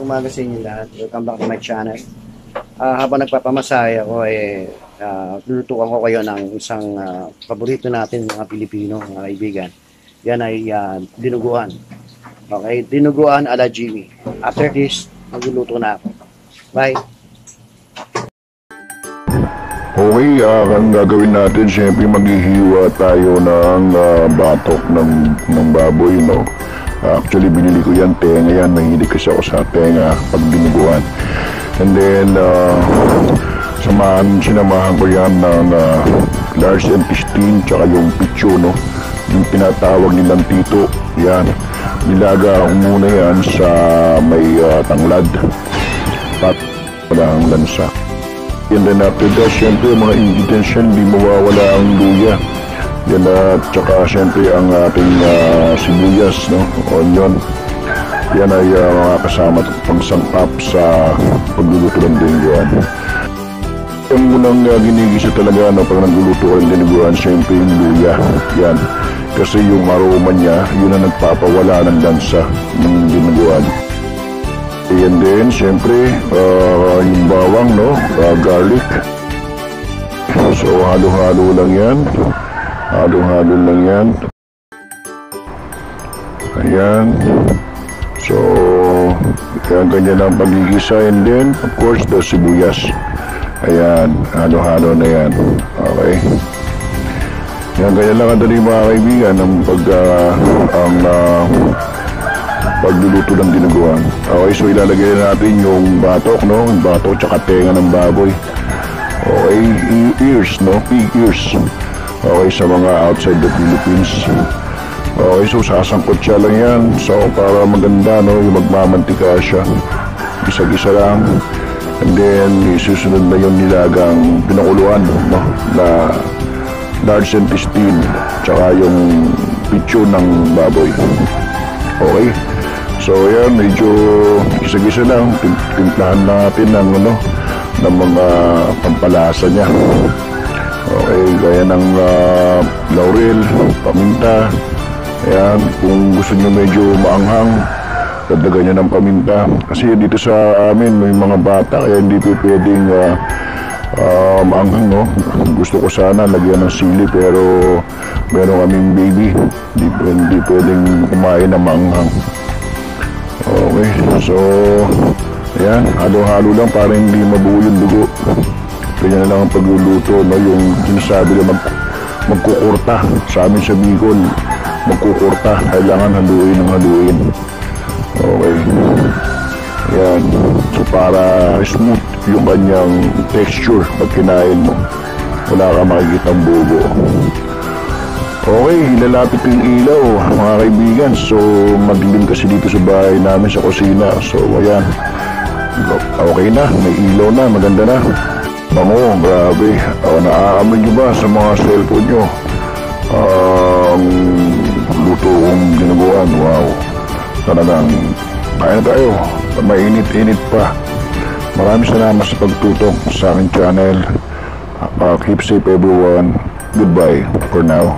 umaga sa inyo lahat. Welcome back to my channel. Habang nagpapamasaya ako, lulutukan ko kayo ng isang paborito natin mga Pilipino, mga kaibigan. Yan ay dinuguan. Okay, dinuguan ala Jimmy. After this, magluluto na ako. Bye! Okay, ang gagawin natin, siyempre maghihiwa tayo ng batok ng baboy, no? Actually, binili ko yan, tenga yan. Mahilig kasi ako sa tenga pag dinuguan. And then, sinamahan ko yan ng large intestine, tsaka yung picho, no? Yung tinatawag nilang tito, yan. Nilaga ko muna yan sa may tanglad. At wala ang lansa. And then after that, syempre, mga ingredients yan, hindi mawawala ang luya. Yan at saka syempre ang ating sibuyas, no? Onion. Yan ay mga kasama pangsangkap sa pagluluto ng dinuguan. Yung unang ginigisa talaga, no, pag nagluluto ng dinuguan, syempre yung luya. Yan. Kasi yung aroma niya, yun ang nagpapawala ng lansa ng dinuguan. And then, syempre, yung bawang, no? Garlic. So, halo-halo lang yan. Halo-halo lang yan. Ayan. So, yan, ganyan lang pagigisa. And then, of course, the sibuyas. Ayan. Halo-halo na yan. Okay. Yan, ganyan lang kadali mga kaibigan ang pagluluto ng dinuguan. Okay, so ilalagay natin yung batok, no? Yung batok tsaka tenga ng baboy. Okay, ears, no? Pig ears. Okay, sa mga outside the Philippines. Okay, so sasangkot siya lang yan. So, para maganda, no? Yung magmamantika siya. Gisa-gisa lang. And then, isusunod na yung nilagang pinakuluan, no? Na large intestine. Tsaka yung picho ng baboy. Okay. So, yan. Medyo gisa-gisa lang. Timplahan natin ng, ano, ng mga pampalasa niya. Okay, gaya ng laurel, paminta. Ayan, kung gusto nyo medyo maanghang, dagdagan nyo ng paminta. Kasi dito sa amin, may mga bata, kaya hindi po pwedeng maanghang, no? Gusto ko sana lagyan ng sili, pero meron kaming baby. Hindi pwedeng kumain ng maanghang. Okay, so, ayan, halo-halo lang para hindi mabuo yung dugo. Ganyan na lang ang pagluluto, no? Yung sinasabi na magkukurta. Sa amin sa Bicol, magkukurta. Kailangan haluin ng haluin. Okay. Ayan. So, para smooth yung kanyang texture pag kinain mo. Wala ka makikitang bubo. Okay, ilalapit yung ilaw, mga kaibigan. So, madilim kasi dito sa bahay namin sa kusina. So, ayan. Okay na, may ilaw na, maganda na. Bango, grabe. Naaamoy nyo ba sa mga cellphone nyo? Luto kong dinuguan. Wow. Talagang, kaya na tayo. Mainit-init pa. Maraming salamat sa pagtutok sa aking channel. Keep safe everyone. Goodbye for now.